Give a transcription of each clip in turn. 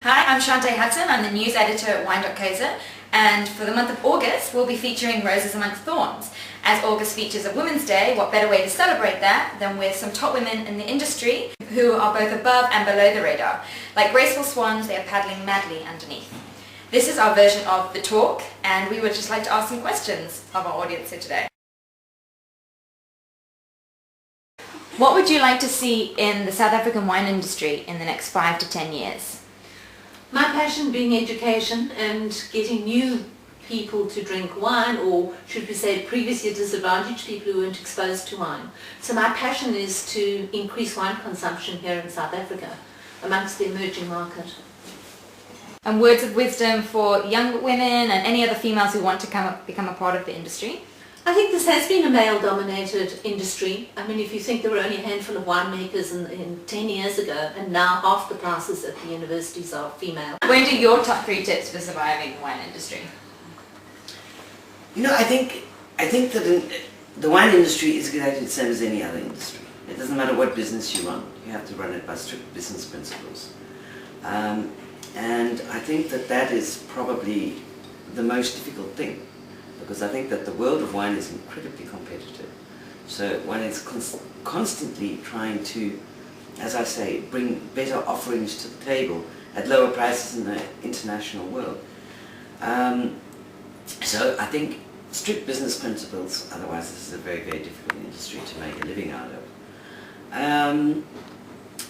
Hi, I'm Shante Hudson. I'm the news editor at wine.co.za, and for the month of August we'll be featuring Roses Amongst Thorns. As August features a Women's Day, what better way to celebrate that than with some top women in the industry who are both above and below the radar. Like graceful swans, they are paddling madly underneath. This is our version of The Talk, and we would just like to ask some questions of our audience here today. What would you like to see in the South African wine industry in the next 5 to 10 years? My passion being education and getting new people to drink wine, or should we say previously disadvantaged people who weren't exposed to wine. So my passion is to increase wine consumption here in South Africa amongst the emerging market. And words of wisdom for young women and any other females who want to become a part of the industry? I think this has been a male-dominated industry. I mean, if you think there were only a handful of winemakers in 10 years ago, and now half the classes at the universities are female. Wendy, your top 3 tips for surviving the wine industry? You know, I think that the wine industry is exactly the same as any other industry. It doesn't matter what business you run. You have to run it by strict business principles. And I think that is probably the most difficult thing, because I think that the world of wine is incredibly competitive. So one is constantly trying to, as I say, bring better offerings to the table at lower prices in the international world. So I think strict business principles, otherwise this is a very, very difficult industry to make a living out of.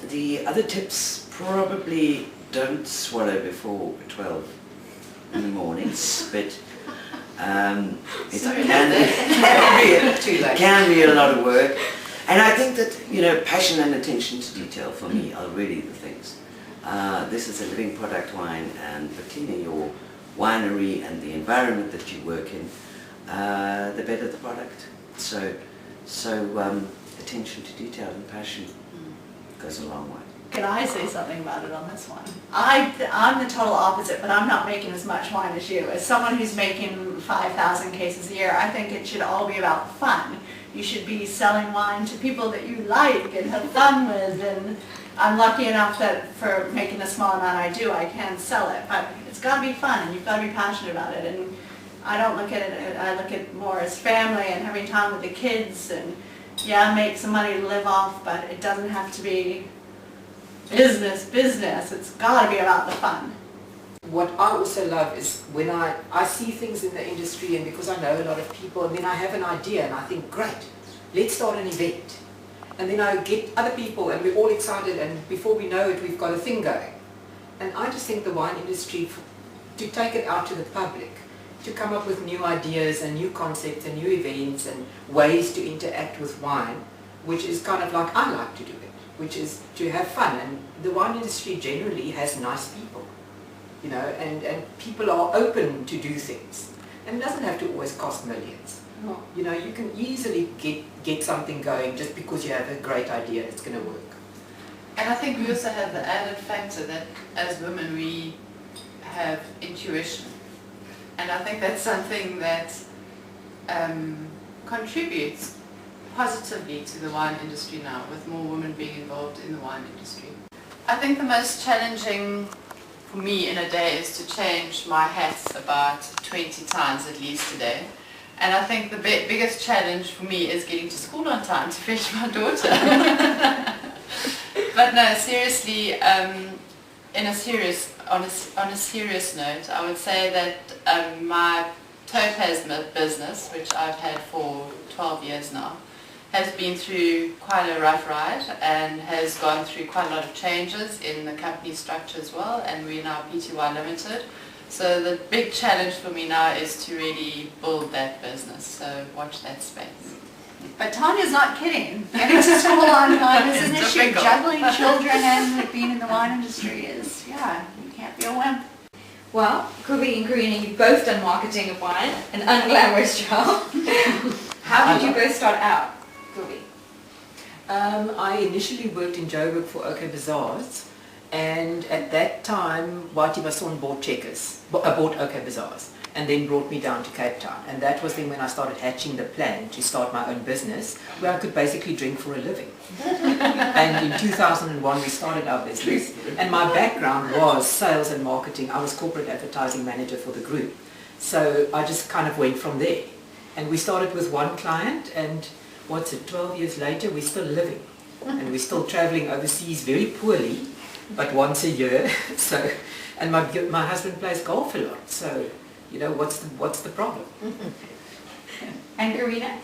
The other tips, probably don't swallow before 12 in the mornings, but it can be a lot of work. And I think that, you know, passion and attention to detail for me are really the things. This is a living product wine, and the cleaner your winery and the environment that you work in, the better the product. So attention to detail and passion goes a long way. Can I say something about it on this one? I'm the total opposite, but I'm not making as much wine as you. As someone who's making 5,000 cases a year, I think it should all be about fun. You should be selling wine to people that you like and have fun with, and I'm lucky enough that for making the small amount I do, I can sell it. But it's got to be fun, and you've got to be passionate about it. And I don't look at it, I look at it more as family and having time with the kids, and yeah, make some money to live off, but it doesn't have to be business. It's got to be about the fun. What I also love is when I see things in the industry, and because I know a lot of people, and then I have an idea and I think, great, let's start an event. And then I get other people and we're all excited, and before we know it, we've got a thing going. And I just think the wine industry, to take it out to the public, to come up with new ideas and new concepts and new events and ways to interact with wine, which is kind of like I like to do it, which is to have fun. And the wine industry generally has nice people, you know, and people are open to do things. And it doesn't have to always cost millions. No. You know, you can easily get something going just because you have a great idea, it's going to work. And I think we also have the added factor that as women we have intuition. And I think that's something that contributes positively to the wine industry now, with more women being involved in the wine industry. I think the most challenging for me in a day is to change my hats about 20 times at least a day. And I think the biggest challenge for me is getting to school on time to fetch my daughter. But no, seriously, on a serious note, I would say that my Topaz business, which I've had for 12 years now, has been through quite a rough ride and has gone through quite a lot of changes in the company structure as well, and we're now PTY Limited. So the big challenge for me now is to really build that business, so watch that space. But Tanya's not kidding. Getting to school on time is an issue. difficult. Juggling children and being in the wine industry is, yeah, you can't be a wimp. Well, Cobie and Corina, you've both done marketing of wine, an unglamorous job. How did you both start out, Cobie? I initially worked in Joburg for OK Bazaars, and at that time Whitey Mason bought OK Bazaars, and then brought me down to Cape Town. And that was then when I started hatching the plan to start my own business, where I could basically drink for a living. And in 2001 we started our business, and my background was sales and marketing. I was corporate advertising manager for the group. So I just kind of went from there. And we started with one client, and 12 years later we're still living. And we're still traveling overseas very poorly, but once a year. So, and my husband plays golf a lot, so you know, what's the problem? And Corina?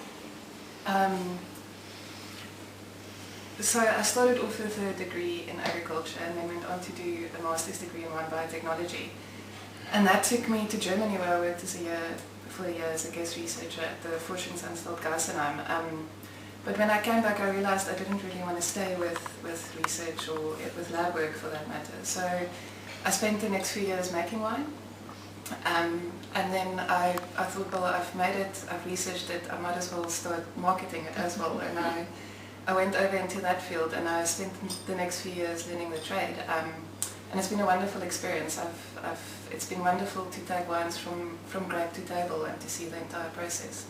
So I started off with a degree in agriculture and then went on to do a master's degree in wine biotechnology. And that took me to Germany, where I worked for a year as a guest researcher at the Forschungsanstalt Geisenheim. But when I came back, I realized I didn't really want to stay with research or with lab work for that matter. So I spent the next few years making wine. And then I thought, well, I've made it, I've researched it, I might as well start marketing it as well. And I went over into that field, and I spent the next few years learning the trade. And it's been a wonderful experience. It's been wonderful to take wines from grape to table and to see the entire process.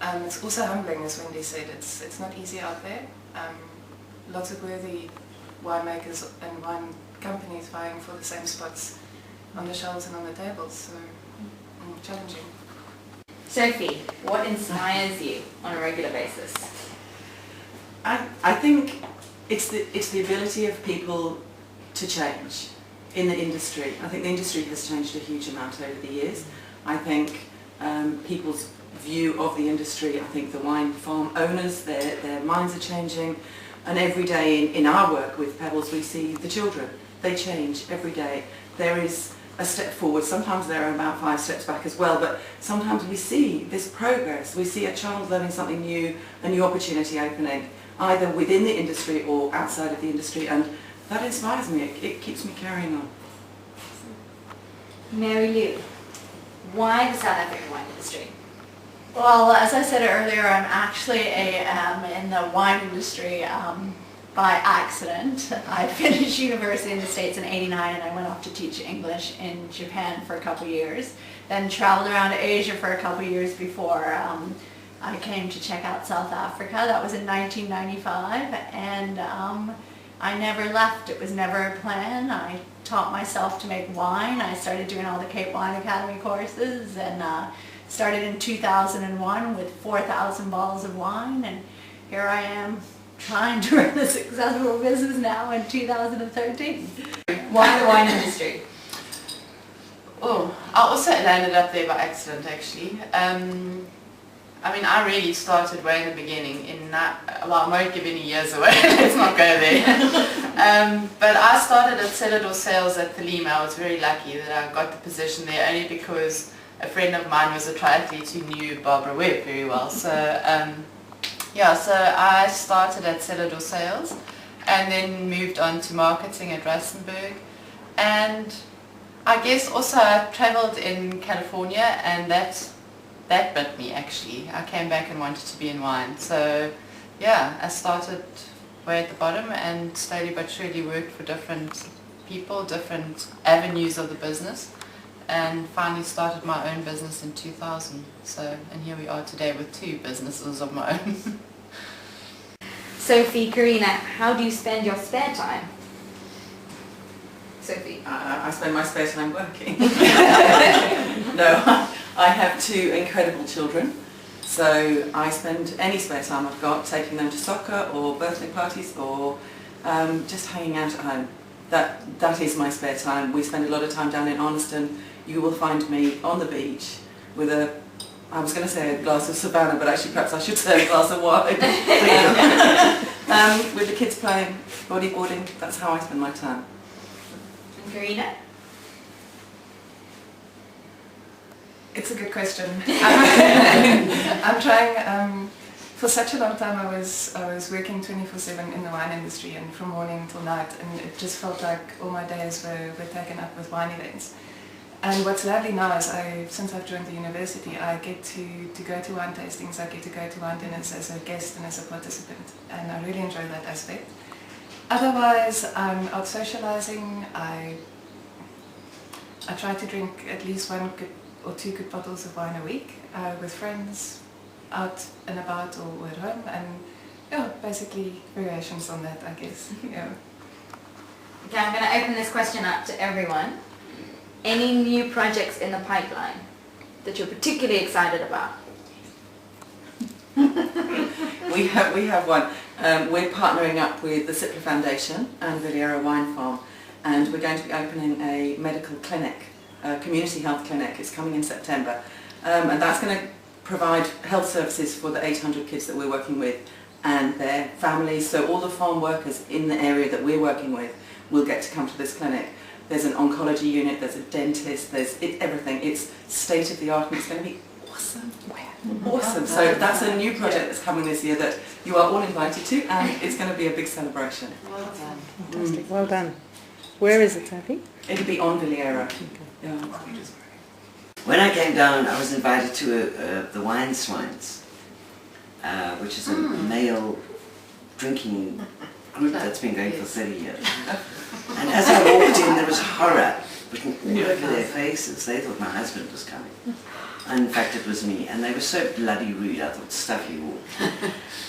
It's also humbling, as Wendy said. It's not easy out there. Lots of worthy winemakers and wine companies vying for the same spots on the shelves and on the tables, so challenging. Sophie, what inspires you on a regular basis? I think it's the ability of people to change in the industry. I think the industry has changed a huge amount over the years. I think people's view of the industry, I think the wine farm owners, their minds are changing, and every day in our work with Pebbles we see the children. They change every day. There is a step forward. Sometimes there are about 5 steps back as well, but sometimes we see this progress. We see a child learning something new, a new opportunity opening, either within the industry or outside of the industry, and that inspires me. It keeps me carrying on. Mary Lou, why the South African wine industry? Well, as I said earlier, I'm actually in the wine industry by accident. I finished university in the States in '89, and I went off to teach English in Japan for a couple of years. Then traveled around Asia for a couple of years before I came to check out South Africa. That was in 1995, and I never left. It was never a plan. I taught myself to make wine. I started doing all the Cape Wine Academy courses, and started in 2001 with 4,000 bottles of wine, and here I am trying to run a successful business now in 2013. Why the wine industry? Oh, I also landed up there by accident actually. I mean, I really started way in the beginning well, I won't give any years away, let's not go there. But I started at cellar door sales at the Lima. I was very lucky that I got the position there only because a friend of mine was a triathlete who knew Barbara Webb very well. So yeah, so I started at cellar door sales and then moved on to marketing at Rustenburg. And I guess also I travelled in California, and that bit me actually. I came back and wanted to be in wine. So yeah, I started way at the bottom and slowly but surely worked for different people, different avenues of the business, and finally started my own business in 2000. So, and here we are today with 2 businesses of my own. Sophie, Corina, how do you spend your spare time? Sophie? I spend my spare time working. No, I have 2 incredible children, so I spend any spare time I've got taking them to soccer or birthday parties or just hanging out at home. That is my spare time. We spend a lot of time down in Arniston. You will find me on the beach with I was going to say a glass of Savannah, but actually perhaps I should say a glass of wine. With the kids playing, bodyboarding. That's how I spend my time. And Corina? It's a good question. I'm trying. For such a long time, I was working 24/7 in the wine industry, and from morning till night, and it just felt like all my days were taken up with wine events. And what's lovely now is since I've joined the university, I get to go to wine tastings, I get to go to wine dinners as a guest and as a participant, and I really enjoy that aspect. Otherwise, I'm out socializing. I try to drink at least one or 2 good bottles of wine a week with friends, out and about or at home, and yeah, basically variations on that, I guess. Yeah. Okay, I'm going to open this question up to everyone. Any new projects in the pipeline that you're particularly excited about? We have one. We're partnering up with the Sittler Foundation and Villera Wine Farm, and we're going to be opening a medical clinic, a community health clinic. It's coming in September, and that's going to provide health services for the 800 kids that we're working with and their families. So all the farm workers in the area that we're working with will get to come to this clinic. There's an oncology unit, there's a dentist, there's everything. It's state of the art, and it's going to be awesome. Awesome. So that's a new project that's coming this year that you are all invited to, and it's going to be a big celebration. Well done. Fantastic. Well done. Where is it, Sophie? It'll be on Villera. Yeah. When I came down, I was invited to the Wine Swines, which is a male drinking group that's been going for 30 years. And as I walked in, there was horror written all over their faces. They thought my husband was coming. And in fact, it was me. And they were so bloody rude, I thought, stuff you all.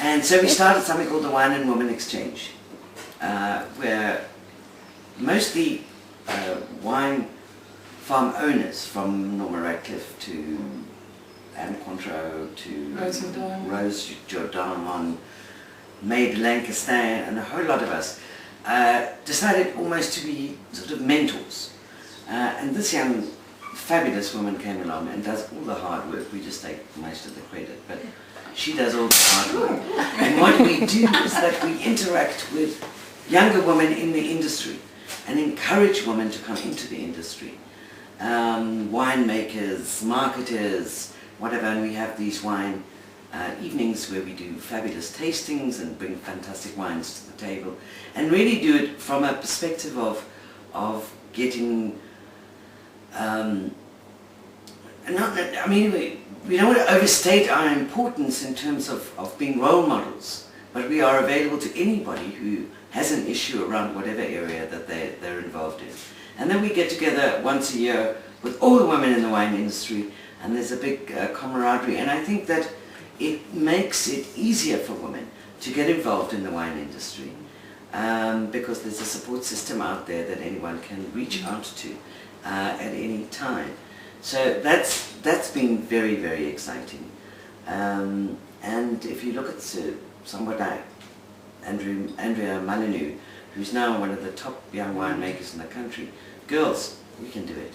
And so we started something called the Wine and Women Exchange, where mostly wine farm owners from Norma Radcliffe to Anne Cointreau to Rose Jordan, Maid Lancaster, and a whole lot of us decided almost to be sort of mentors. And this young fabulous woman came along and does all the hard work. We just take most of the credit, but she does all the hard work. And what we do is that we interact with younger women in the industry and encourage women to come into the industry. Winemakers, marketers, whatever, and we have these wine evenings where we do fabulous tastings and bring fantastic wines to the table, and really do it from a perspective of getting we don't want to overstate our importance in terms of being role models, but we are available to anybody who has an issue around whatever area that they're involved in. And then we get together once a year with all the women in the wine industry, and there's a big camaraderie, and I think that it makes it easier for women to get involved in the wine industry because there's a support system out there that anyone can reach out to at any time. So that's been very, very exciting. And if you look at someone like Andrea Malinu, who's now one of the top young winemakers in the country, girls, we can do it.